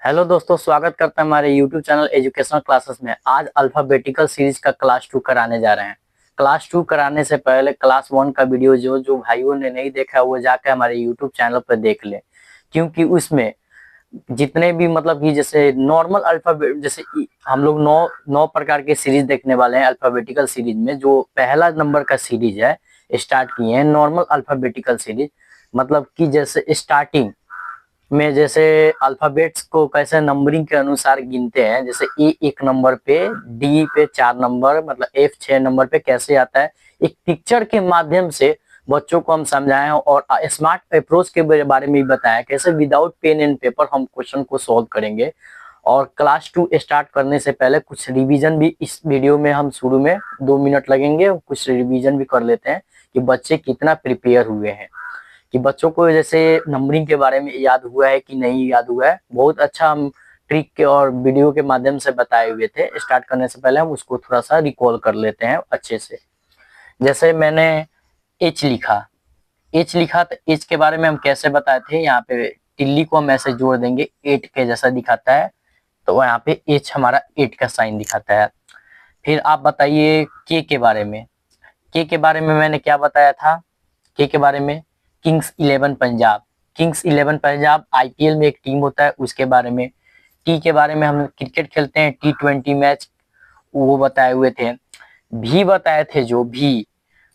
Hello दोस्तों, स्वागत करते हैं हमारे YouTube चैनल एजुकेशनल क्लासेस में। आज अल्फाबेटिकल सीरीज का क्लास 2 कराने जा रहे हैं। क्लास 2 कराने से पहले क्लास 1 का वीडियो जो जो भाइयों ने नहीं देखा है वो जाकर हमारे YouTube चैनल पर देख लें, क्योंकि उसमें जितने भी मतलब कि जैसे नॉर्मल अल्फाबेट जैसे हम लोग नौ नौ प्रकार के सीरीज देखने वाले हैं। अल्फाबेटिकल सीरीज में जो पहला नंबर का सीरीज है स्टार्ट किए हैं नॉर्मल अल्फाबेटिकल सीरीज, मतलब कि जैसे स्टार्टिंग में जैसे अल्फाबेट्स को कैसे नंबरिंग के अनुसार गिनते हैं, जैसे ए 1 नंबर पे, डी पे 4 नंबर, मतलब एफ 6 नंबर पे कैसे आता है, एक पिक्चर के माध्यम से बच्चों को हम समझाएं और स्मार्ट अप्रोच के बारे में भी बताएं कैसे विदाउट पेन एंड पेपर हम क्वेश्चन को सॉल्व करेंगे। और क्लास 2 स्टार्ट करने से पहले कुछ रिवीजन भी इस वीडियो में हम शुरू में 2 मिनट लगेंगे, कुछ रिवीजन भी कर लेते हैं कि बच्चे कितना प्रिपेयर हुए हैं, कि बच्चों को जैसे नंबरिंग के बारे में याद हुआ है कि नहीं याद हुआ है। बहुत अच्छा हम ट्रिक के और वीडियो के माध्यम से बताए हुए थे। स्टार्ट करने से पहले हम उसको थोड़ा सा रिकॉल कर लेते हैं अच्छे से। जैसे मैंने एच लिखा तो एच के बारे में हम कैसे बताए थे, यहाँ पे टिल्ली को हम ऐसे जोड़ देंगे 8 के जैसा दिखाता है, तो यहाँ पे एच हमारा 8 का साइन दिखाता है। फिर आप बताइए के बारे में। के बारे में मैंने क्या बताया था, के बारे में किंग्स 11 पंजाब आईपीएल में एक टीम होता है उसके बारे में। टी के बारे में हम क्रिकेट खेलते हैं T20 मैच, वो बताए हुए थे। भी बताए थे, जो भी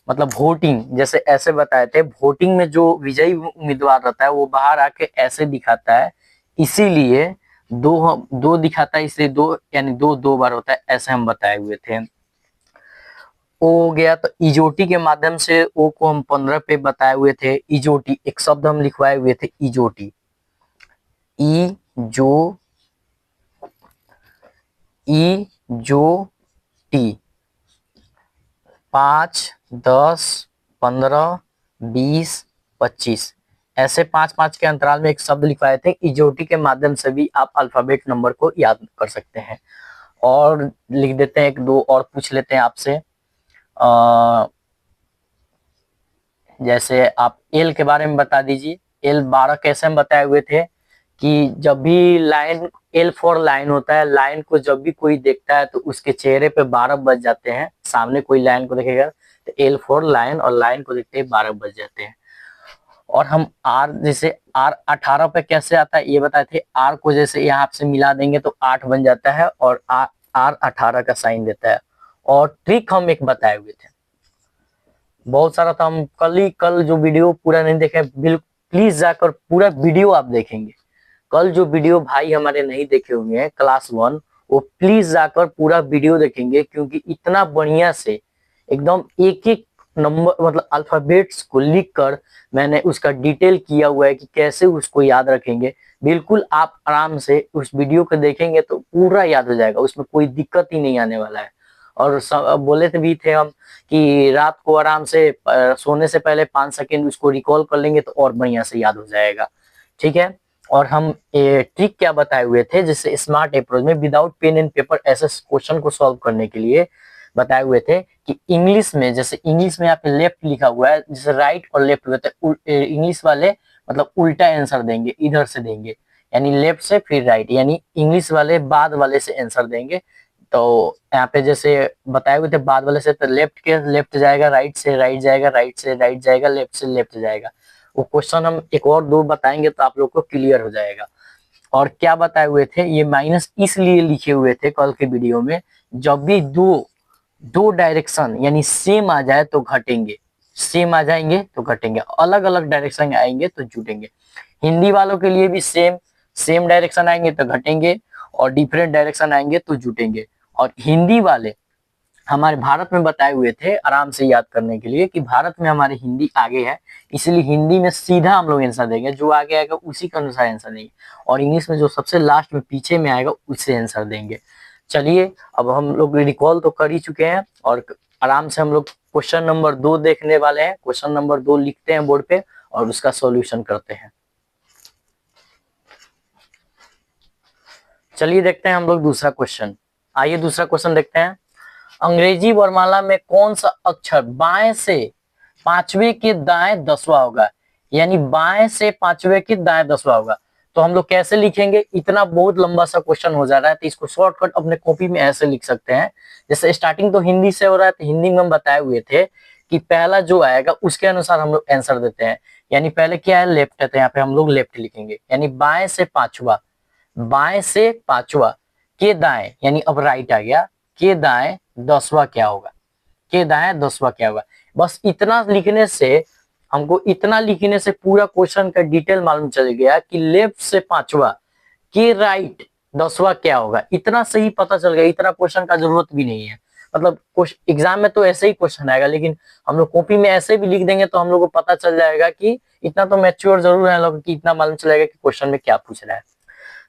मतलब वोटिंग, जैसे ऐसे बताए थे वोटिंग में जो विजयी उम्मीदवार रहता है वो बाहर आके ऐसे दिखाता है, इसीलिए दो दो दिखाता है, इसलिए दो यानी दो दो बार होता है, ऐसे हम बताए हुए थे। ओ हो गया तो इजोटी के माध्यम से ओ को हम 15 पे बताए हुए थे। इजोटी एक शब्द हम लिखवाए हुए थे, इजोटी, ई जो टी 5, 10, 15, 20, 25 ऐसे 5-5 के अंतराल में एक शब्द लिखवाए थे। इजोटी के माध्यम से भी आप अल्फाबेट नंबर को याद कर सकते हैं। और लिख देते हैं, एक दो और पूछ लेते हैं आपसे। जैसे आप एल के बारे में बता दीजिए। एल 12 कैसे हम बताए हुए थे कि जब भी लाइन एल फॉर लाइन होता है, लाइन को जब भी कोई देखता है तो उसके चेहरे पे 12 बज जाते हैं। सामने कोई लाइन को देखेगा तो एल फॉर लाइन, और लाइन को देखते ही 12 बज जाते हैं। और हम आर, जैसे आर 18 पे कैसे आता है ये बताए थे। आर को जैसे यहाँ से मिला देंगे तो 8 बन जाता है, और आर 18 का साइन देता है। और ट्रिक हम एक बताए हुए थे, बहुत सारा था। हम कल जो वीडियो पूरा नहीं देखे, बिल्कुल प्लीज जाकर पूरा वीडियो आप देखेंगे। कल जो वीडियो भाई हमारे नहीं देखे हुए हैं क्लास 1, वो प्लीज जाकर पूरा वीडियो देखेंगे, क्योंकि इतना बढ़िया से एकदम एक एक नंबर मतलब अल्फाबेट्स को लिख कर मैंने उसका डिटेल किया हुआ है कि कैसे उसको याद रखेंगे। बिल्कुल आप आराम से उस वीडियो को देखेंगे तो पूरा याद हो जाएगा, उसमें कोई दिक्कत ही नहीं आने वाला है। और बोले थे भी थे हम कि रात को आराम से सोने से पहले 5 सेकंड उसको रिकॉल कर लेंगे तो और बढ़िया से याद हो जाएगा। ठीक है। और हम ट्रिक क्या बताए हुए थे, जैसे स्मार्ट अप्रोच में विदाउट पेन एंड पेपर ऐसे क्वेश्चन को सॉल्व करने के लिए बताए हुए थे कि इंग्लिश में, जैसे इंग्लिश में यहाँ पे लेफ्ट लिखा हुआ है, जैसे राइट और लेफ्ट होता है, इंग्लिश वाले मतलब उल्टा आंसर देंगे, इधर से देंगे, यानी लेफ्ट से फिर राइट, यानी इंग्लिश वाले बाद वाले से आंसर देंगे। तो यहाँ पे जैसे बताए हुए थे बाद वाले से, तो लेफ्ट के लेफ्ट जाएगा, राइट से राइट जाएगा, राइट से राइट जाएगा, लेफ्ट से लेफ्ट जाएगा। वो क्वेश्चन हम एक और दो बताएंगे तो आप लोग को क्लियर हो जाएगा। और क्या बताए हुए थे, ये माइनस इसलिए लिखे हुए थे कल के वीडियो में, जब भी दो दो डायरेक्शन यानी सेम आ जाए तो घटेंगे, सेम आ जाएंगे तो घटेंगे, अलग अलग डायरेक्शन आएंगे तो जुटेंगे। हिंदी वालों के लिए भी सेम सेम डायरेक्शन आएंगे तो घटेंगे, और डिफरेंट डायरेक्शन आएंगे तो जुटेंगे। और हिंदी वाले हमारे भारत में बताए हुए थे आराम से याद करने के लिए कि भारत में हमारी हिंदी आगे है, इसलिए हिंदी में सीधा हम लोग आंसर देंगे, जो आगे आएगा उसी के अनुसार आंसर देंगे। और इंग्लिश में जो सबसे लास्ट में पीछे में आएगा उससे आंसर देंगे। चलिए, अब हम लोग रिकॉल तो कर ही चुके हैं, और आराम से हम लोग क्वेश्चन नंबर 2 देखने वाले हैं। क्वेश्चन नंबर 2 लिखते हैं बोर्ड पे और उसका सॉल्यूशन करते हैं। चलिए देखते हैं हम लोग दूसरा क्वेश्चन। आइए दूसरा क्वेश्चन देखते हैं। अंग्रेजी वर्णमाला में कौन सा अक्षर बाएं से पांचवे के दाएं 10वां होगा, यानी बाएं से पांचवे के दाएं 10वां होगा। तो हम लोग कैसे लिखेंगे, इतना बहुत लंबा सा क्वेश्चन हो जा रहा है, तो इसको शॉर्टकट अपने कॉपी में ऐसे लिख सकते हैं। जैसे स्टार्टिंग तो हिंदी से हो रहा है, तो हिंदी में हम बताए हुए थे कि पहला जो आएगा उसके अनुसार हम लोग आंसर देते हैं। यानी पहले क्या है, लेफ्ट है, तो यहाँ पे हम लोग लेफ्ट लिखेंगे, यानी बाएं से पांचवा, बाएं से पांचवा के दाएं, यानी अब राइट आ गया, के दाएं 10वां क्या होगा, के दाएं 10वां क्या होगा। बस इतना लिखने से, हमको इतना लिखने से पूरा क्वेश्चन का डिटेल मालूम चल गया कि लेफ्ट से पांचवा के राइट 10वां क्या होगा, इतना सही पता चल गया। इतना क्वेश्चन का जरूरत भी नहीं है, मतलब एग्जाम में तो ऐसे ही क्वेश्चन आएगा, लेकिन हम लोग कॉपी में ऐसे भी लिख देंगे तो हम लोग को पता चल जाएगा कि इतना तो मैच्योर जरूर है लोग कि इतना मालूम चल जाएगा कि क्वेश्चन में क्या पूछ रहा है।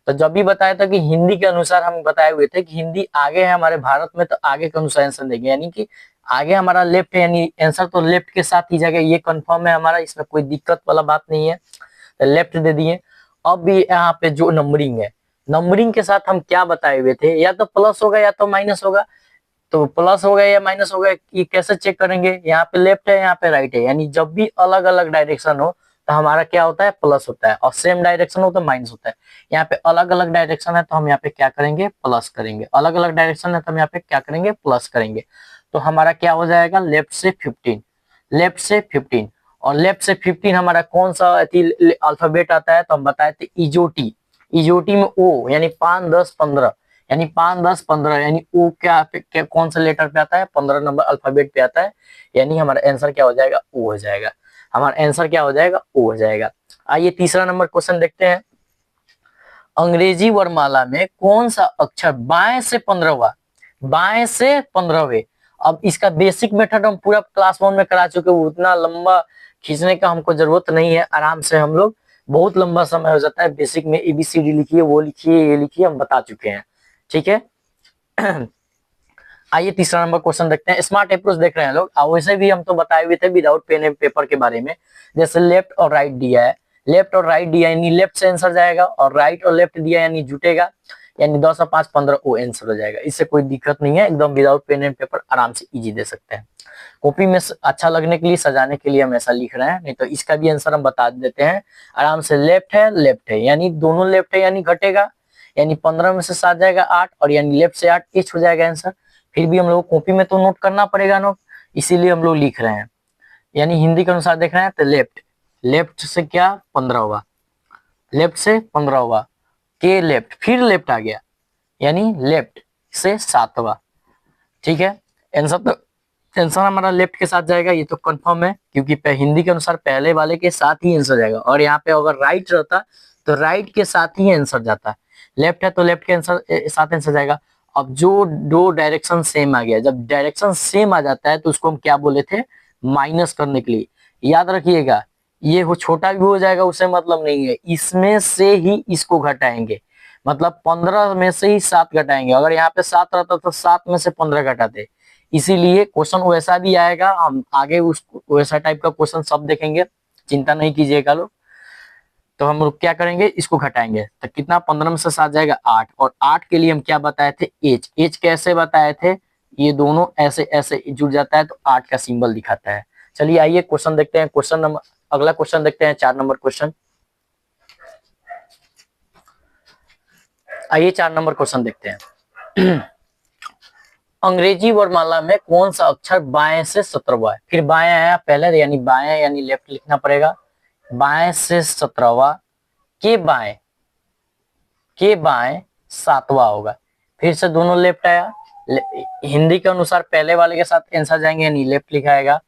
तो जब भी बताया था कि हिंदी के अनुसार हम बताए हुए थे कि हिंदी आगे है हमारे भारत में, तो आगे के अनुसार आंसर देंगे, यानी कि आगे हमारा लेफ्ट है, यानी आंसर तो लेफ्ट के साथ ही जाएगा, ये कंफर्म है हमारा, इसमें कोई दिक्कत वाला बात नहीं है, तो लेफ्ट दे दिए। अब भी यहाँ पे जो नंबरिंग है, नंबरिंग के साथ हम क्या बताए हुए थे, या तो प्लस होगा या तो माइनस होगा, तो प्लस होगा या माइनस होगा ये कैसे चेक करेंगे, यहाँ पे लेफ्ट है यहाँ पे राइट है, यानी जब भी अलग अलग डायरेक्शन हो तो हमारा क्या होता है, प्लस होता है, और सेम डायरेक्शन हो तो माइनस होता है। यहाँ पे अलग अलग डायरेक्शन है तो हम यहाँ पे क्या करेंगे, प्लस करेंगे, अलग अलग डायरेक्शन है तो हम यहाँ पे क्या करेंगे, प्लस करेंगे। तो हमारा क्या हो जाएगा, लेफ्ट से 15, लेफ्ट से 15, और लेफ्ट से 15 हमारा कौन सा अल्फाबेट आता है, तो हम बताए थे इजोटी, इजोटी में ओ, यानी 5 10 15, यानी 5 10 15, यानी ओ क्या कौन सा लेटर पे आता है, 15 नंबर अल्फाबेट पे आता है, यानी हमारा आंसर क्या हो जाएगा, ओ हो जाएगा, हमारा आंसर क्या हो जाएगा, ओ हो जाएगा। आइए तीसरा नंबर क्वेश्चन देखते हैं। अंग्रेजी वर्णमाला में कौन सा अक्षर बाएं से 15वां, बाएं से 15वें। अब इसका बेसिक मेथड हम पूरा क्लास 1 में करा चुके हैं, उतना लंबा खींचने का हमको जरूरत नहीं है, आराम से हम लोग, बहुत लंबा समय हो जाता है, बेसिक में एबीसीडी लिखिए, वो लिखिए, ये लिखिए, हम बता चुके हैं, ठीक है। आइए तीसरा नंबर क्वेश्चन देखते हैं। स्मार्ट अप्रोच देख रहे हैं लोग, वैसे भी हम तो बताए हुए थे विदाउट पेन एंड पेपर के बारे में। जैसे लेफ्ट और राइट दिया है, लेफ्ट और राइट दिया यानी लेफ्ट से आंसर जाएगा, और राइट और लेफ्ट दिया यानी जुटेगा, यानी 10 और 5 15 वो आंसर हो जाएगा। इससे कोई दिक्कत नहीं है, एकदम विदाउट पेन एंड पेपर आराम से इजी दे सकते हैं। कॉपी में अच्छा लगने के लिए, सजाने के लिए हम ऐसा लिख रहे हैं, नहीं तो इसका भी आंसर हम बता देते हैं आराम से। लेफ्ट है यानी दोनों लेफ्ट है, यानी घटेगा, यानी 15 में से 7 जाएगा 8, और यानी लेफ्ट से 8 एच हो जाएगा आंसर। फिर भी हम लोग कॉपी में तो नोट करना पड़ेगा नोट, इसीलिए हम लोग लिख रहे हैं। यानी हिंदी के अनुसार देख रहे हैं तो लेफ्ट, लेफ्ट से क्या 15 हुआ, लेफ्ट से 15 हुआ, के लेफ्ट, फिर लेफ्ट आ गया, यानी लेफ्ट से 7वां, ठीक है। आंसर तो आंसर हमारा लेफ्ट के साथ जाएगा, ये तो कंफर्म है, क्योंकि हिंदी के अनुसार पहले वाले के साथ ही आंसर जाएगा, और यहाँ पे अगर राइट रहता तो राइट के साथ ही आंसर जाता है, लेफ्ट है तो लेफ्ट के आंसर साथ आंसर जाएगा। अब जो दो डायरेक्शन सेम आ गया, जब डायरेक्शन सेम आ जाता है तो उसको हम क्या बोले थे, माइनस करने के लिए। याद रखिएगा, ये हो छोटा भी हो जाएगा उससे मतलब नहीं है, इसमें से ही इसको घटाएंगे, मतलब 15 में से ही 7 घटाएंगे। अगर यहाँ पे 7 रहता तो 7 में से 15 घटाते, इसीलिए क्वेश्चन वैसा भी आएगा, हम आगे उस वैसा टाइप का क्वेश्चन सब देखेंगे, चिंता नहीं कीजिएगा लोग। तो हम लोग क्या करेंगे, इसको घटाएंगे, तो कितना 15 में से 7 जाएगा 8, और 8 के लिए हम क्या बताए थे, एच, एच कैसे बताए थे, ये दोनों ऐसे ऐसे जुड़ जाता है तो 8 का सिंबल दिखाता है। चलिए आइए क्वेश्चन देखते हैं, क्वेश्चन नंबर, अगला क्वेश्चन देखते हैं, 4 नंबर क्वेश्चन। आइए 4 नंबर क्वेश्चन देखते हैं। अंग्रेजी वर्णमाला में कौन सा अक्षर बाएं से 17वां है, फिर बाएं आया पहले, यानी बाएं यानी लेफ्ट लिखना पड़ेगा, बाएं से 17वां के बाएं 7वां होगा, फिर से दोनों लेफ्ट आया, हिंदी के अनुसार पहले वाले के साथ आंसर जाएंगे, यानी लेफ्ट लिखाएगा,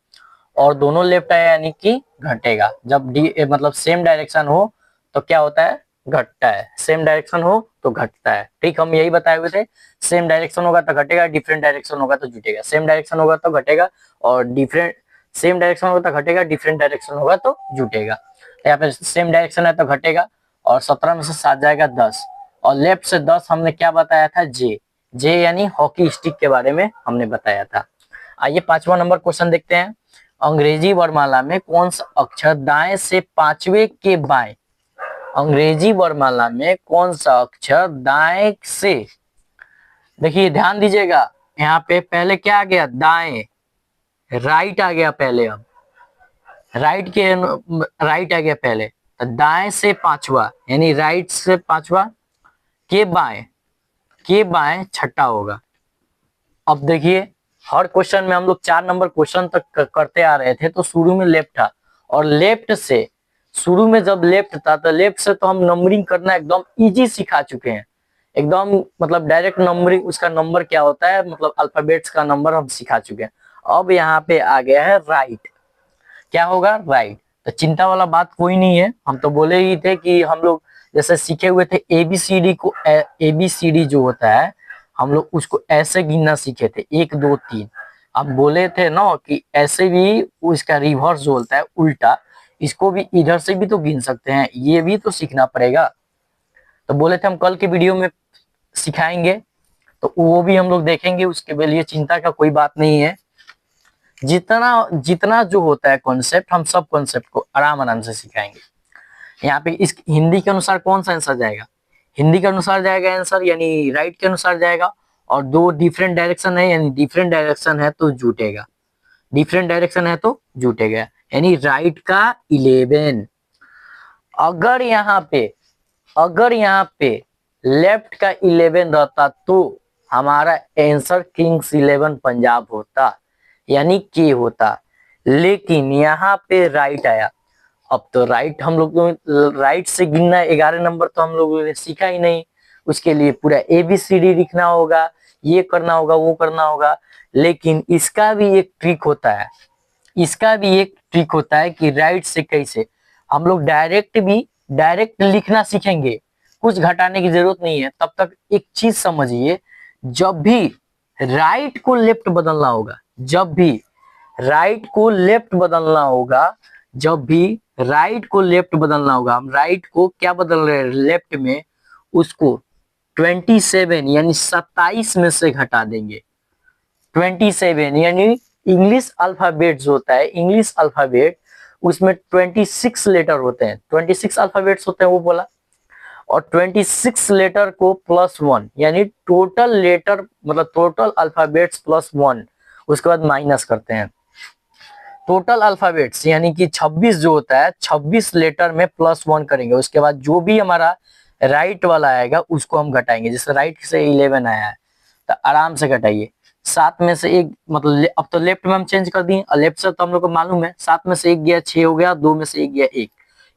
और दोनों लेफ्ट आया यानी कि घटेगा। जब डी मतलब सेम डायरेक्शन हो तो क्या होता है, घटता है, सेम डायरेक्शन हो तो घटता है, ठीक, हम यही बताए हुए थे। सेम डायरेक्शन होगा तो घटेगा, डिफरेंट डायरेक्शन होगा तो जुटेगा, सेम डायरेक्शन होगा तो घटेगा, और डिफरेंट, सेम डायरेक्शन होगा तो घटेगा, डिफरेंट डायरेक्शन होगा तो जुटेगा। यहाँ पे सेम डायरेक्शन है तो घटेगा, और 17 में से 7 जाएगा 10, और लेफ्ट से 10 हमने क्या बताया था, जे, जे यानी हॉकी स्टिक के बारे में हमने बताया था। आइए 5वां नंबर क्वेश्चन देखते हैं। अंग्रेजी वर्णमाला में कौन सा अक्षर दाएं से 5वें के बाएं, अंग्रेजी वर्णमाला में कौन सा अक्षर दाएं से, देखिए ध्यान दीजिएगा, यहाँ पे पहले क्या आ गया, दाएं, राइट आ गया पहले, अब राइट आ गया पहले, तो दाएं से पांचवा यानी राइट से पांचवा, के बाएं छठा होगा। अब देखिए हर क्वेश्चन में हम लोग 4 नंबर क्वेश्चन तक करते आ रहे थे, तो शुरू में लेफ्ट था, और लेफ्ट से शुरू में जब लेफ्ट था तो लेफ्ट से तो हम नंबरिंग करना एकदम इजी सिखा चुके हैं, एकदम मतलब डायरेक्ट नंबरिंग, उसका नंबर क्या होता है मतलब अल्फाबेट्स का नंबर हम सिखा चुके हैं। अब यहाँ पे आ गया है राइट, क्या होगा राइट। तो चिंता वाला बात कोई नहीं है, हम तो बोले ही थे कि हम लोग जैसे सीखे हुए थे एबीसीडी को, एबीसीडी जो होता है हम लोग उसको ऐसे गिनना सीखे थे 1 2 3। हम बोले थे ना कि ऐसे भी उसका रिवर्स जो होता है उल्टा, इसको भी इधर से भी तो गिन सकते हैं, ये भी तो सीखना पड़ेगा। तो बोले थे हम कल के वीडियो में सिखाएंगे, तो वो भी हम लोग देखेंगे, उसके लिए चिंता का कोई बात नहीं है। जितना जितना जो होता है कॉन्सेप्ट, हम सब कॉन्सेप्ट को आराम आराम से सिखाएंगे। यहाँ पे इस हिंदी के अनुसार कौन सा आंसर जाएगा, हिंदी के अनुसार जाएगा आंसर, यानी राइट के अनुसार जाएगा। और दो डिफरेंट डायरेक्शन है, यानी डिफरेंट डायरेक्शन है तो जुटेगा, डिफरेंट डायरेक्शन है तो जुटेगा, यानी राइट का 11। अगर यहाँ पे लेफ्ट का 11 रहता तो हमारा आंसर किंग्स 11 पंजाब होता, यानी के होता। लेकिन यहाँ पे राइट आया। अब तो राइट हम लोग राइट से गिनना 11 नंबर तो हम लोगों ने सीखा ही नहीं, उसके लिए पूरा ABCD लिखना होगा, ये करना होगा, वो करना होगा। लेकिन इसका भी एक ट्रिक होता है, इसका भी एक ट्रिक होता है कि राइट से कैसे हम लोग डायरेक्ट लिखना सीखेंगे, कुछ घटाने की जरूरत नहीं है। तब तक एक चीज समझिए, जब भी राइट को लेफ्ट बदलना होगा, जब भी राइट को लेफ्ट बदलना होगा, जब भी राइट को लेफ्ट बदलना होगा, हम राइट को क्या बदल रहे हैं लेफ्ट में, उसको 27 यानी 27 में से घटा देंगे। 27 यानी इंग्लिश अल्फाबेट जो होता है, इंग्लिश अल्फाबेट उसमें 26 लेटर होते हैं, 26 अल्फाबेट्स होते हैं वो बोला, और 26 लेटर को +1 यानी टोटल लेटर मतलब टोटल अल्फाबेट्स +1, उसके बाद माइनस करते हैं। टोटल अल्फाबेट्स यानी कि 26 जो होता है 26 लेटर में +1 करेंगे, उसके बाद जो भी हमारा राइट वाला आएगा उसको हम घटाएंगे। जैसे राइट से 11 आया है तो आराम से घटाइए, 7 में से एक मतलब अब तो लेफ्ट में हम चेंज कर दिए, और लेफ्ट से तो हम लोग को मालूम है 7 में से 1 गया 6 हो गया, 2 में से 1 गया 1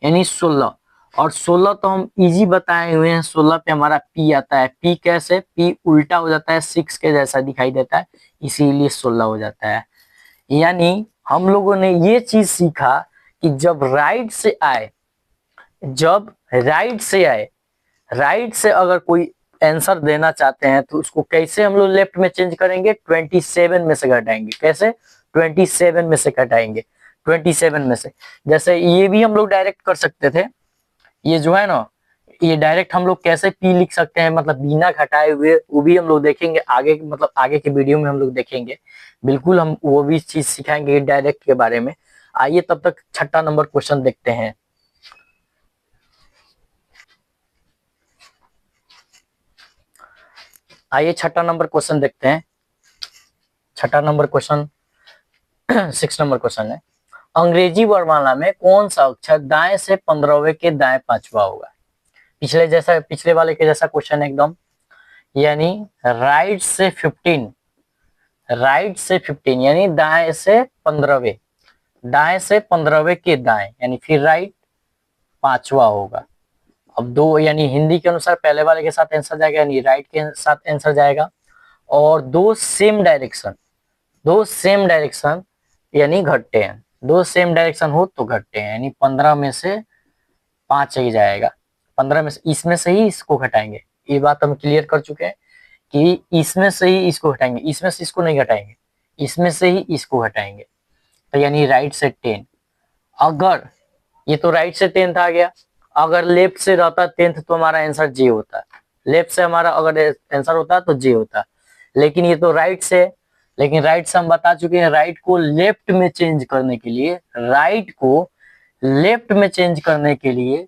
यानी 16। और 16 तो हम इजी बताए हुए हैं, 16 पे हमारा पी आता है। पी कैसे, पी उल्टा हो जाता है 6 के जैसा दिखाई देता है, इसीलिए 16 हो जाता है। यानी हम लोगों ने ये चीज सीखा कि जब राइट से आए, जब राइट से अगर कोई आंसर देना चाहते हैं तो उसको कैसे हम लोग लेफ्ट में चेंज करेंगे, 27 में से घटाएंगे। कैसे, 27 में से घटाएंगे, 27 में से। जैसे ये भी हम लोग डायरेक्ट कर सकते थे, ये जो है ना, ये डायरेक्ट हम लोग कैसे पी लिख सकते हैं मतलब बिना घटाए हुए, वो भी हम लोग देखेंगे आगे, मतलब आगे के वीडियो में हम लोग देखेंगे, बिल्कुल हम वो भी चीज सिखाएंगे डायरेक्ट के बारे में। आइए तब तक छठा नंबर क्वेश्चन देखते हैं। आइए छठा नंबर क्वेश्चन देखते हैं। छठा नंबर क्वेश्चन 6 नंबर क्वेश्चन है, अंग्रेजी वर्णमाला में कौन सा अक्षर दाएं से 15वें के दाएं 5वां होगा। पिछले वाले के जैसा क्वेश्चन एकदम, यानी राइट से 15, राइट से 15 यानी दाएं से 15वें, दाएं से 15वें के दाएं यानी फिर राइट 5वां होगा। अब दो यानी हिंदी के अनुसार पहले वाले के साथ आंसर जाएगा, यानी राइट के साथ आंसर जाएगा। और दो सेम डायरेक्शन यानी घटते हैं, दो सेम डायरेक्शन हो तो घटते हैं, यानी 15 में से 5 ही जाएगा, 15 में से इसमें से ही इसको घटाएंगे। ये बात हम क्लियर कर चुके हैं कि इसमें से ही इसको घटाएंगे, इसमें से इसको नहीं घटाएंगे, इसमें से ही इसको घटाएंगे। तो यानी राइट से 10, अगर ये तो राइट से 10th आ गया, अगर लेफ्ट से रहता 10th तो हमारा आंसर जे होता, लेफ्ट से हमारा अगर आंसर होता तो जे होता। लेकिन ये तो राइट से, लेकिन राइट से हम बता चुके हैं, राइट को लेफ्ट में चेंज करने के लिए, राइट को लेफ्ट में चेंज करने के लिए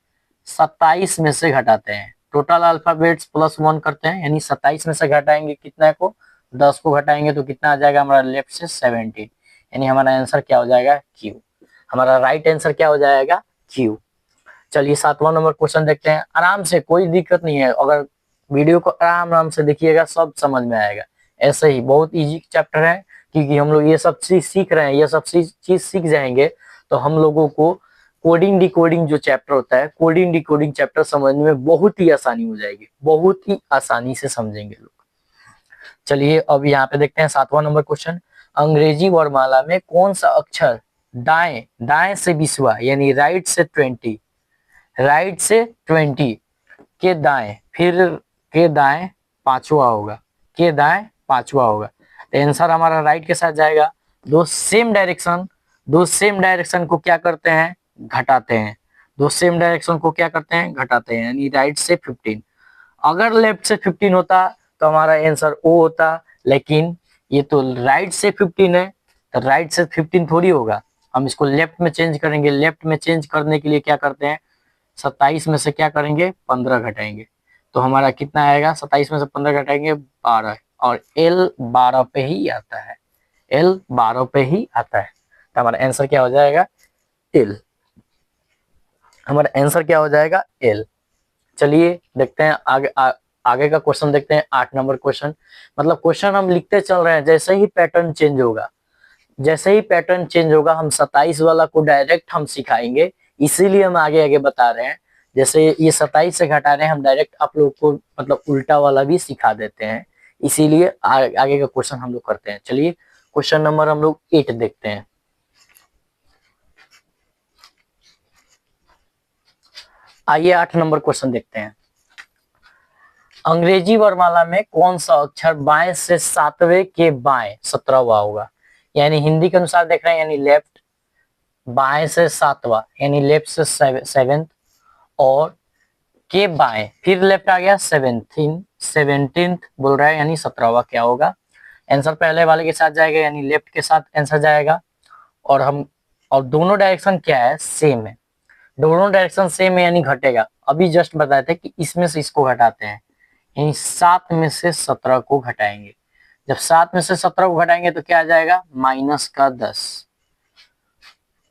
27 में से घटाते हैं, टोटल अल्फाबेट्स +1 करते हैं, यानी 27 में से घटाएंगे कितना को, 10 को घटाएंगे तो कितना आ जाएगा हमारा लेफ्ट से 17, यानी हमारा आंसर क्या हो जाएगा क्यू, हमारा राइट आंसर क्या हो जाएगा क्यू। चलिए 7वां नंबर क्वेश्चन देखते हैं, आराम से, कोई दिक्कत नहीं है, अगर वीडियो को आराम आराम से देखिएगा सब समझ में आएगा। ऐसे ही बहुत इजी चैप्टर है, क्योंकि हम लोग ये सब चीज सीख रहे हैं, ये सब चीज सीख जाएंगे तो हम लोगों को कोडिंग डिकोडिंग जो चैप्टर होता है, कोडिंग डिकोडिंग चैप्टर समझने में बहुत ही आसानी हो जाएगी, बहुत ही आसानी से समझेंगे लोग। चलिए अब यहाँ पे देखते हैं 7वां नंबर क्वेश्चन, अंग्रेजी वर्णमाला में कौन सा अक्षर दाएं दाएं से 20वां यानी राइट से 20, राइट से 20 के दाएं, फिर के दाएं 5वां होगा, के दाएं 5वां होगा, तो आंसर हमारा राइट के साथ जाएगा। दो सेम डायरेक्शन को क्या करते हैं, घटाते हैं, दो सेम डायरेक्शन को क्या करते हैं, घटाते हैं, यानी राइट से 15। अगर लेफ्ट से 15 होता तो हमारा आंसर ओ होता, लेकिन ये तो राइट से 15 है, तो राइट से 15 थोड़ी होगा, हम इसको लेफ्ट में चेंज करेंगे। लेफ्ट में चेंज करने के लिए क्या करते हैं, 27 में से क्या करेंगे, 15 घटाएंगे, तो हमारा कितना आएगा, 27 में से 15 घटाएंगे 12, और एल 12 पे ही आता है, एल 12 पे ही आता है, तो हमारा आंसर क्या हो जाएगा, एल, हमारा आंसर क्या हो जाएगा, एल। चलिए देखते हैं आगे का क्वेश्चन देखते हैं, 8 नंबर क्वेश्चन। मतलब क्वेश्चन हम लिखते चल रहे हैं, जैसे ही पैटर्न चेंज होगा, जैसे ही पैटर्न चेंज होगा हम 27 वाला को डायरेक्ट हम सिखाएंगे, इसीलिए हम आगे आगे बता रहे हैं। जैसे ये 27 से घटा रहे हैं, हम डायरेक्ट आप लोग को मतलब उल्टा वाला भी सिखा देते हैं, इसीलिए आगे का क्वेश्चन हम लोग करते हैं। चलिए क्वेश्चन नंबर हम लोग 8 देखते हैं। आइए 8 नंबर क्वेश्चन देखते हैं, अंग्रेजी वर्णमाला में कौन सा अक्षर बाएं से 7वें के बाएं 17वां होगा, यानी हिंदी के अनुसार देख रहे हैं, यानी लेफ्ट, बाएं से 7वां यानी लेफ्ट से 7th, और के बाएं फिर लेफ्ट आ गया 17th बोल रहा है, यानी 17वां क्या होगा, आंसर पहले वाले के साथ जाएगा, यानी लेफ्ट के साथ आंसर जाएगा। और दोनों डायरेक्शन क्या है, सेम है, दोनों डायरेक्शन सेम है, यानी घटेगा। अभी जस्ट बताए थे कि इसमें से इसको घटाते हैं, यानी 7 में से 17 को घटाएंगे, जब 7 में से 17 को घटाएंगे तो क्या आ जाएगा, -10।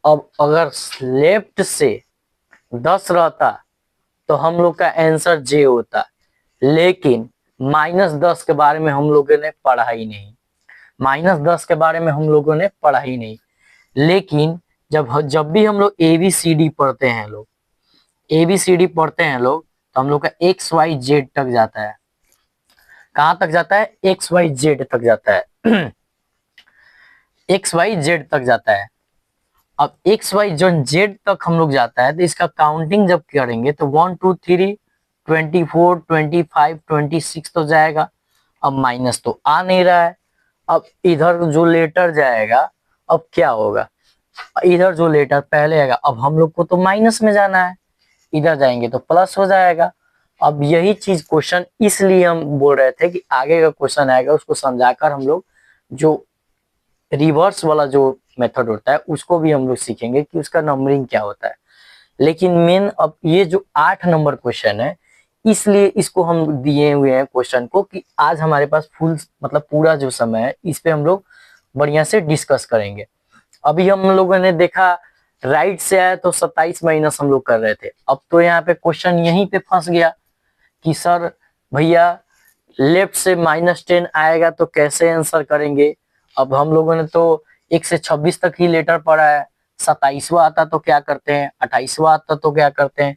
अब अगर लेफ्ट से 10 रहता तो हम लोग का आंसर जे होता, लेकिन -10 के बारे में हम लोगों ने पढ़ा ही नहीं, -10 के बारे में हम लोगों ने पढ़ा ही नहीं। लेकिन जब भी हम लोग ABCD पढ़ते हैं लोग, ABCD पढ़ते हैं लोग, तो हम लोग का XYZ तक जाता है, कहां तक जाता है, XYZ तक जाता है XYZ तक जाता है। अब XYZ तक हम लोग जाता है तो इसका काउंटिंग जब करेंगे तो 1 2 3 24 25 26 तो जाएगा। अब माइनस तो आ नहीं रहा है, अब इधर जो लेटर जाएगा, अब क्या होगा, इधर जो लेटर पहले आएगा, अब हम लोग को तो माइनस में जाना है, इधर जाएंगे तो प्लस हो जाएगा। अब यही चीज क्वेश्चन इसलिए हम बोल रहे थे कि आगे का क्वेश्चन आएगा उसको समझाकर हम लोग जो रिवर्स वाला जो मेथड होता है उसको भी हम लोग सीखेंगे कि उसका नंबरिंग क्या होता है। लेकिन मेन अब ये जो 8 नंबर क्वेश्चन है, इसलिए इसको हम दिए हुए हैं क्वेश्चन को कि आज हमारे पास फुल मतलब पूरा जो समय है इस पे हम लोग बढ़िया से डिस्कस करेंगे। अभी हम लोगों ने देखा राइट से आया तो 27 माइनस हम लोग कर रहे थे, अब तो यहाँ पे क्वेश्चन यहीं पे फंस गया कि सर भैया लेफ्ट से -10 आएगा तो कैसे आंसर करेंगे। अब हम लोगों ने तो 1 से 26 तक ही लेटर पढ़ा है, 27वां आता तो क्या करते हैं, 28वां आता तो क्या करते हैं।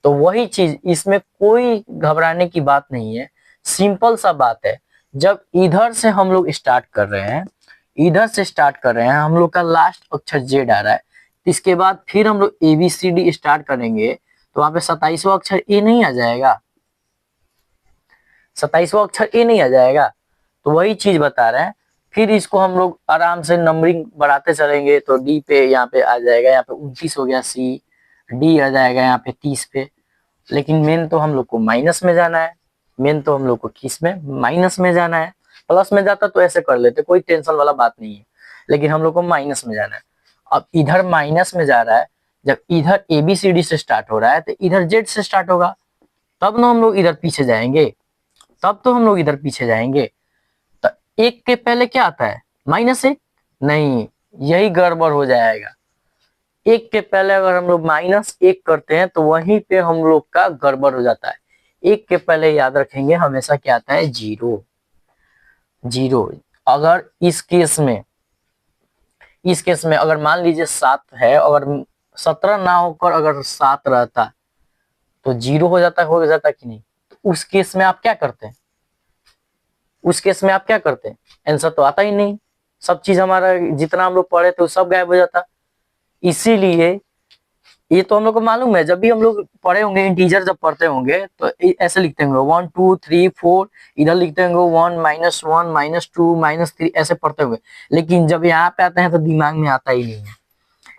तो वही चीज, इसमें कोई घबराने की बात नहीं है, सिंपल सा बात है। जब इधर से हम लोग स्टार्ट कर रहे हैं, इधर से स्टार्ट कर रहे हैं, हम लोग का लास्ट अक्षर जेड आ रहा है, इसके बाद फिर हम लोग ABCD स्टार्ट करेंगे तो वहां पे 27वां अक्षर ए नहीं आ जाएगा, 27वां अक्षर ए नहीं आ जाएगा। तो वही चीज बता रहे हैं, फिर इसको हम लोग आराम से नंबरिंग बढ़ाते चलेंगे तो डी पे यहाँ पे आ जाएगा, यहाँ पे 29 हो गया, सी डी आ जाएगा यहाँ पे 30 पे। लेकिन मेन तो हम लोग को माइनस में जाना है, मेन तो हम लोग को किस में, माइनस में जाना है। प्लस में जाता तो ऐसे कर लेते, कोई टेंशन वाला बात नहीं है, लेकिन हम लोग को माइनस में जाना है। अब इधर माइनस में जा रहा है, जब इधर ABCD से स्टार्ट हो रहा है तो इधर जेड से स्टार्ट होगा, तब ना हम लोग इधर पीछे जाएंगे, तब तो हम लोग इधर पीछे जाएंगे। तो एक के पहले क्या आता है, -1, नहीं, यही गड़बड़ हो जाएगा। एक के पहले अगर हम लोग -1 करते हैं तो वहीं पे हम लोग का गड़बड़ हो जाता है। एक के पहले याद रखेंगे हमेशा क्या आता है, जीरो। जीरो। अगर इस केस में अगर मान लीजिए 7 है, अगर 17 ना होकर अगर 7 रहता तो जीरो हो जाता कि नहीं। तो उस केस में आप क्या करते हैं, आंसर तो आता ही नहीं। सब चीज हमारा जितना हम लोग पढ़े थे वो सब गायब हो जाता। इसीलिए ये तो हम लोग को मालूम है, जब भी हम लोग पढ़े होंगे इंटीजर जब पढ़ते होंगे तो ऐसे लिखते होंगे 1 2 3 4, इधर लिखते होंगे 1 -1 -2 -3, ऐसे पढ़ते होंगे। लेकिन जब यहाँ पे आते हैं तो दिमाग में आता ही नहीं है,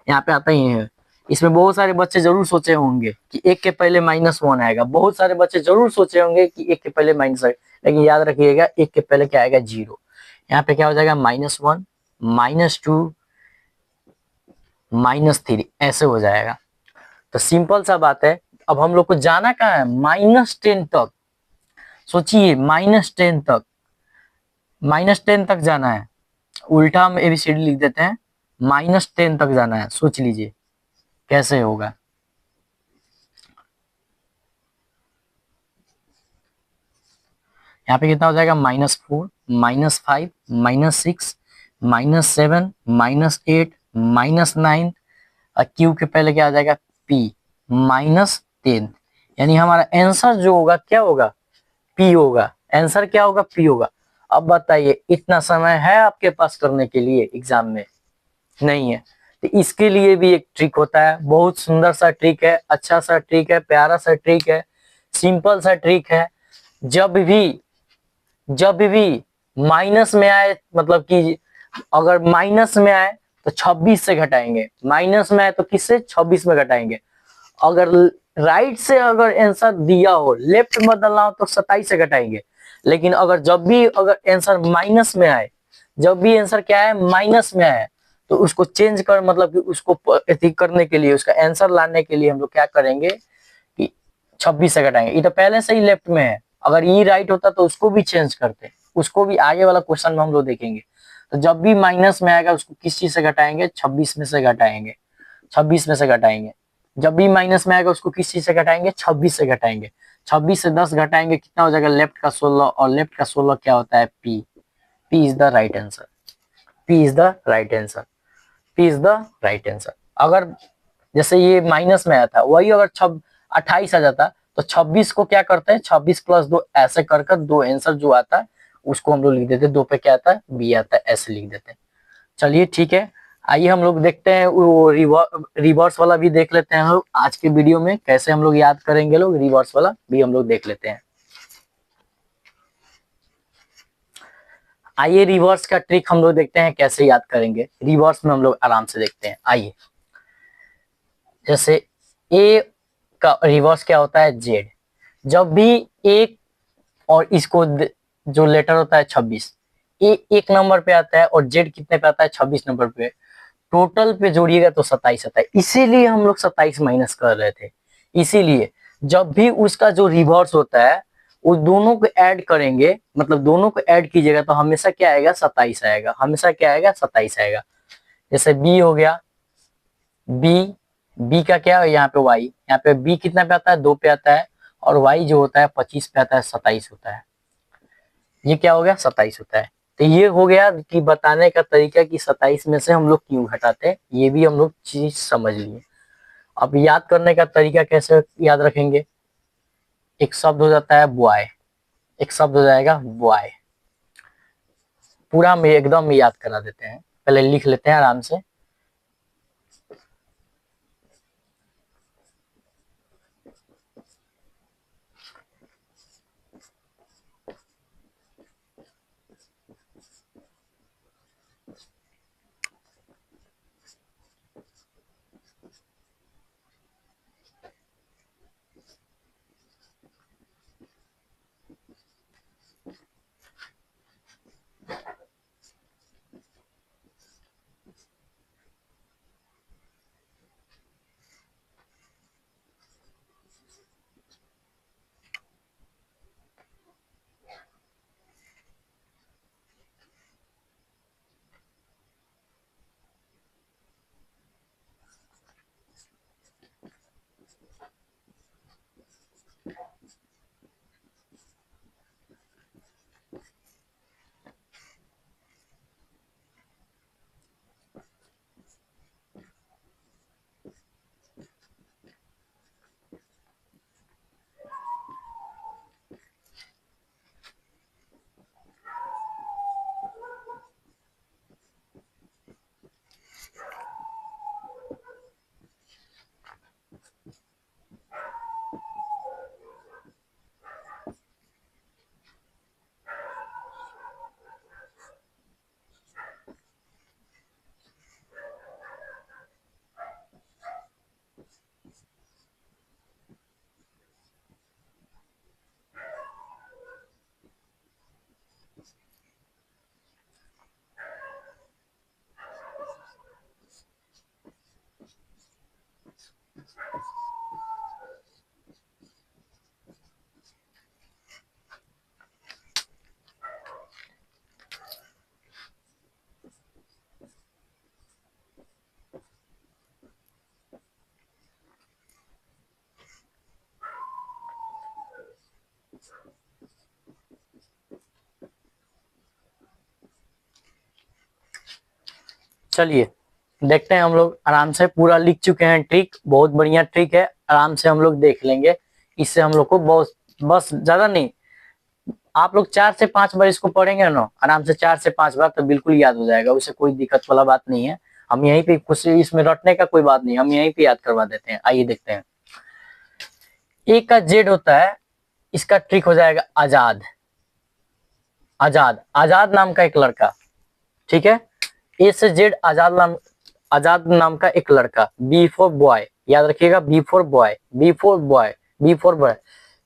यहाँ पे आता ही है। इसमें बहुत सारे बच्चे जरूर सोचे होंगे कि एक के पहले -1 आएगा, बहुत सारे बच्चे जरूर सोचे होंगे कि एक के पहले माइनस आएगा, लेकिन याद रखिएगा एक के पहले क्या आएगा, जीरो। यहाँ पे क्या हो जाएगा, -1 -2 -3, ऐसे हो जाएगा। तो सिंपल सा बात है। अब हम लोग को जाना कहाँ है, -10 तक। सोचिए -10 तक, -10 तक जाना है। उल्टा हम एबीसीडी लिख देते हैं, -10 तक जाना है। सोच लीजिए कैसे होगा। यहाँ पे कितना हो जाएगा, -4 -5 -6 -7 -8 -9, और क्यू के पहले क्या आ जाएगा, पी, -10। यानी हमारा आंसर जो होगा क्या होगा, पी होगा। आंसर क्या होगा, पी होगा। अब बताइए इतना समय है आपके पास करने के लिए एग्जाम में, नहीं है। तो इसके लिए भी एक ट्रिक होता है, बहुत सुंदर सा ट्रिक है, अच्छा सा ट्रिक है, प्यारा सा ट्रिक है, सिंपल सा ट्रिक है। जब भी माइनस में आए, मतलब कि अगर माइनस में आए तो 26 से घटाएंगे, माइनस में आए तो किससे, 26 में घटाएंगे। अगर राइट से अगर आंसर दिया हो, लेफ्ट में बदलना हो तो 27 से घटाएंगे। लेकिन अगर जब भी अगर आंसर माइनस में आए, जब भी आंसर क्या है, माइनस में आए, तो उसको चेंज कर, मतलब कि उसको करने के लिए, उसका आंसर लाने के लिए हम लोग क्या करेंगे कि 26 से घटाएंगे। ये तो पहले से ही लेफ्ट में है, अगर ये राइट होता तो उसको भी चेंज करते, उसको भी आगे वाला क्वेश्चन में हम लोग देखेंगे। तो जब भी माइनस में आएगा उसको किस चीज से घटाएंगे, 26 में से घटाएंगे, 26 में से घटाएंगे। जब भी माइनस में आएगा उसको किस चीज से घटाएंगे, 26 से घटाएंगे। 26 से 10 घटाएंगे, कितना हो जाएगा, लेफ्ट का 16, और लेफ्ट का 16 क्या होता है, P. P is the right answer, P is the right answer, P is the right answer. अगर जैसे ये माइनस में आया था, वही अगर 28 आ जाता तो 26 को क्या करते हैं, 26 + 2, ऐसे कर कर दो आंसर जो आता है उसको हम लोग लिख देते हैं, दो पे क्या आता है, बी आता है, ऐसे लिख देते हैं। चलिए ठीक है, आइए हम लोग देखते हैं वो रिवर्स वाला भी देख लेते हैं हम लोग आज के वीडियो में, कैसे हम लोग याद करेंगे, लोग रिवर्स वाला भी हम लोग देख लेते हैं। आइए रिवर्स का ट्रिक हम लोग देखते हैं कैसे याद करेंगे, रिवर्स में हम लोग आराम से देखते हैं। आइए, जैसे ए का रिवर्स क्या होता है, जेड। जब भी एक और इसको जो लेटर होता है 26, ए एक नंबर पे आता है और जेड कितने पे आता है, 26 नंबर पे, टोटल पे जोड़िएगा तो 27 आता है। इसीलिए हम लोग 27 माइनस कर रहे थे। इसीलिए जब भी उसका जो रिवर्स होता है वो दोनों को ऐड करेंगे, मतलब दोनों को ऐड कीजिएगा तो हमेशा क्या आएगा, 27 आएगा, हमेशा क्या आएगा, 27 आएगा। जैसे बी हो गया, बी, बी का क्या है यहाँ पे वाई, यहाँ पे बी कितना पे आता है, 2 पे आता है, और वाई जो होता है 25 पे आता है, 27 होता है। ये क्या हो गया, 27 होता है। तो ये हो गया कि बताने का तरीका कि 27 में से हम लोग क्यों घटाते हैं, ये भी हम लोग चीज समझ लिए। अब याद करने का तरीका कैसे याद रखेंगे, एक शब्द हो जाता है बॉय, एक शब्द हो जाएगा बॉय। पूरा में एकदम याद करा देते हैं, पहले लिख लेते हैं आराम से। चलिए देखते हैं, हम लोग आराम से पूरा लिख चुके हैं ट्रिक, बहुत बढ़िया ट्रिक है, आराम से हम लोग देख लेंगे। इससे हम लोग को बहुत, बस ज्यादा नहीं, आप लोग 4 से 5 बार इसको पढ़ेंगे ना आराम से, 4 से 5 बार तो बिल्कुल याद हो जाएगा, उससे कोई दिक्कत वाला बात नहीं है। हम यहीं पे कुछ इसमें रटने का कोई बात नहीं, हम यहीं पे याद करवा देते हैं। आइए देखते हैं। ए का जेड होता है, इसका ट्रिक हो जाएगा आजाद। आजाद, आजाद नाम का एक लड़का, ठीक है। ए से जेड आजाद नाम का एक लड़का। बी फॉर बॉय, याद रखिएगा, B for boy, B for boy, B for boy.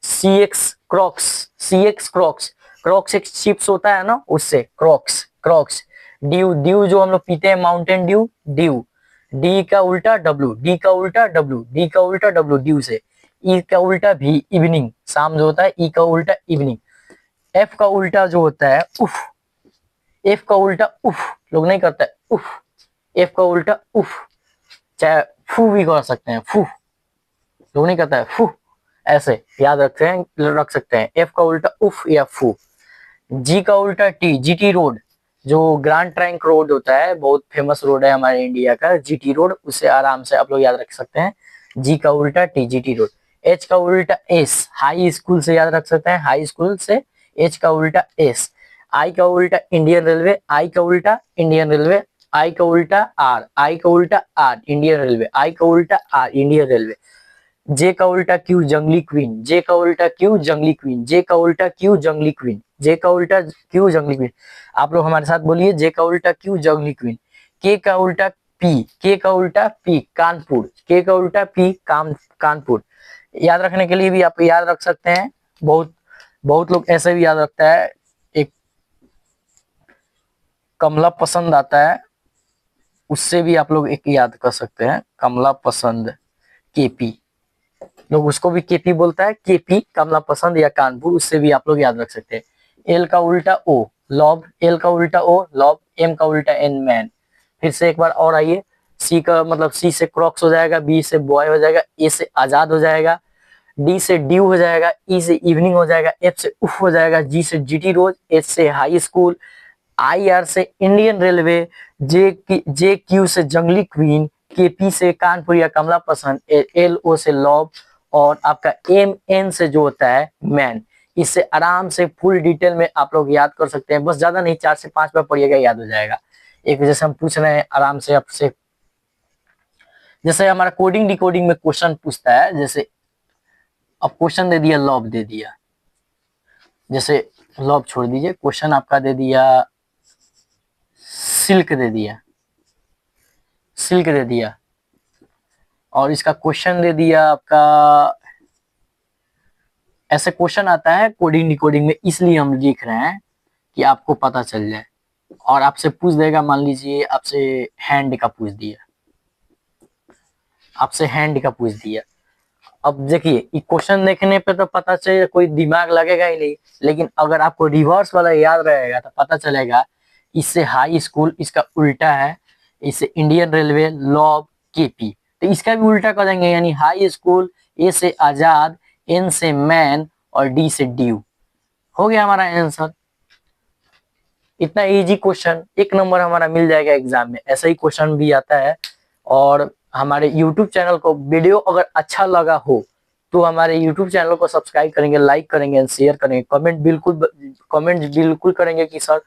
C X crocs, C X crocs, crocs एक चिप्स होता है ना, उससे क्रॉक्स, क्रॉक्स। ड्यू, ड्यू जो हम लोग पीते हैं, माउंटेन ड्यू, ड्यू। डी का उल्टा डब्लू, डी का उल्टा डब्लू, डी का उल्टा डब्लू, ड्यू से। ई का उल्टा भी, इवनिंग, शाम जो होता है, ई का उल्टा इवनिंग। एफ का उल्टा जो होता है उफ, एफ का उल्टा उफ, लोग नहीं करते उफ, एफ का उल्टा उफ, चाहे फू भी कर सकते हैं, फू, लोग नहीं करता है फू, ऐसे याद रखते हैं, रख सकते हैं, एफ का उल्टा उफ या फू। जी का उल्टा टी, जीटी रोड, जो ग्रैंड ट्रंक रोड होता है, बहुत फेमस रोड है हमारे इंडिया का, जीटी रोड, उसे आराम से आप लोग याद रख सकते हैं, जी का उल्टा टी, जीटी रोड। एच का उल्टा एस, हाई स्कूल से याद रख सकते हैं, हाई स्कूल से एच का उल्टा एस। आई का उल्टा इंडियन रेलवे, आई का उल्टा इंडियन रेलवे। आई का उल्टा आर, आई का उल्टा आर, इंडियन रेलवे, आई का उल्टा आर, इंडियन रेलवे। जे का उल्टा क्यू, जंगली क्वीन, जे का उल्टा क्यू, जंगली क्वीन, जे का उल्टा क्यू, जंगली क्वीन, जे का उल्टा क्यू, जंगली क्वीन। आप लोग हमारे साथ बोलिए, जे का उल्टा क्यू, जंगली क्वीन। के का उल्टा पी, के का उल्टा पी, कानपुर, के का उल्टा पी, कानपुर। याद रखने के लिए भी आप याद रख सकते हैं, बहुत बहुत लोग ऐसे भी याद रखता है। एक कमला पसंद आता है, उससे भी आप लोग एक याद कर सकते हैं, कमला पसंद, केपी, लोग उसको भी केपी बोलता है, केपी, कमला पसंद या कानपुर, उससे भी आप लोग याद रख सकते हैं। एल का उल्टा ओ, लॉब, एल का उल्टा ओ, लॉब। एम का उल्टा एन, मैन। फिर से एक बार और आइए। सी का मतलब, सी से क्रॉक्स हो जाएगा, बी से बॉय हो जाएगा, ए से आजाद हो जाएगा, डी से ड्यू हो जाएगा, ई से इवनिंग हो जाएगा, एफ से उफ हो जाएगा, जी से जीटी रोज, एच से हाई स्कूल, आई आर से इंडियन रेलवे, जे क्यू से जंगली क्वीन, के पी से कानपुर या कमला पसंद, एल ओ से लॉब, और आपका एम एन से जो होता है मैन। इससे आराम से फुल डिटेल में आप लोग याद कर सकते हैं, बस ज्यादा नहीं, 4 से 5 बार पढ़िएगा, याद हो जाएगा। एक जैसे हम पूछ रहे हैं आराम से आपसे, जैसे हमारा कोडिंग डिकोडिंग में क्वेश्चन पूछता है, जैसे अब क्वेश्चन दे दिया, लॉब दे दिया, जैसे लॉब छोड़ दीजिए, क्वेश्चन आपका दे दिया सिल्क, दे दिया सिल्क, दे दिया, और इसका क्वेश्चन दे दिया आपका, ऐसे क्वेश्चन आता है कोडिंग डिकोडिंग में, इसलिए हम लिख रहे हैं कि आपको पता चल जाए। और आपसे पूछ देगा, मान लीजिए आपसे हैंड का पूछ दिया, आपसे हैंड का पूछ दिया, अब देखिए क्वेश्चन देखने पे तो पता चले, कोई दिमाग लगेगा ही नहीं, लेकिन अगर आपको रिवर्स वाला याद रहेगा तो पता चलेगा, इससे हाई स्कूल, इसका उल्टा है, इससे इंडियन रेलवे, लॉब, केपी, तो इसका भी उल्टा कर देंगे, यानी हाई स्कूल, ए से आजाद, एन से मैन, और डी से ड्यू। हो गया हमारा आंसर। इतना इजी क्वेश्चन, 1 नंबर हमारा मिल जाएगा एग्जाम में, ऐसा ही क्वेश्चन भी आता है। और हमारे YouTube चैनल को वीडियो अगर अच्छा लगा हो तो हमारे YouTube चैनल को सब्सक्राइब करेंगे, लाइक करेंगे एंड शेयर करेंगे, कमेंट बिल्कुल करेंगे कि सर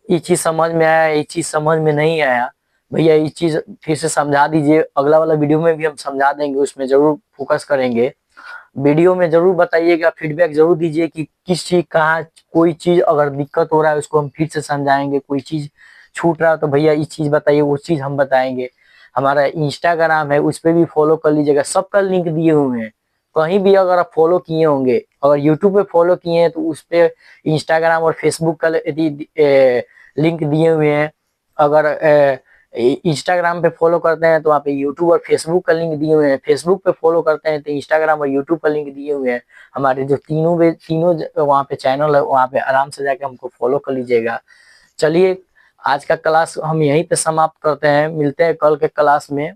ये चीज समझ में आया, ये चीज समझ में नहीं आया, भैया ये चीज फिर से समझा दीजिए, अगला वाला वीडियो में भी हम समझा देंगे, उसमें जरूर फोकस करेंगे। वीडियो में जरूर बताइएगा, फीडबैक जरूर दीजिए कि किस चीज, कहाँ कोई चीज अगर दिक्कत हो रहा है उसको हम फिर से समझाएंगे, कोई चीज छूट रहा है तो भैया ये चीज बताइए, वो चीज हम बताएंगे। हमारा इंस्टाग्राम है, उस पर भी फॉलो कर लीजिएगा, सबका लिंक दिए हुए हैं, कहीं भी अगर आप फॉलो किए होंगे, अगर यूट्यूब पे फॉलो किए हैं तो उस पे इंस्टाग्राम और फेसबुक का लिंक दिए हुए हैं। अगर इंस्टाग्राम पे फॉलो करते हैं तो वहाँ पे यूट्यूब और फेसबुक का लिंक दिए हुए हैं, फेसबुक पे फॉलो करते हैं तो इंस्टाग्राम और यूट्यूब का लिंक दिए हुए हैं। हमारे जो तीनों वहाँ पे चैनल है, वहाँ पे आराम से जाके हमको फॉलो कर लीजिएगा। चलिए आज का क्लास हम यहीं पे समाप्त करते हैं, मिलते हैं कल के क्लास में।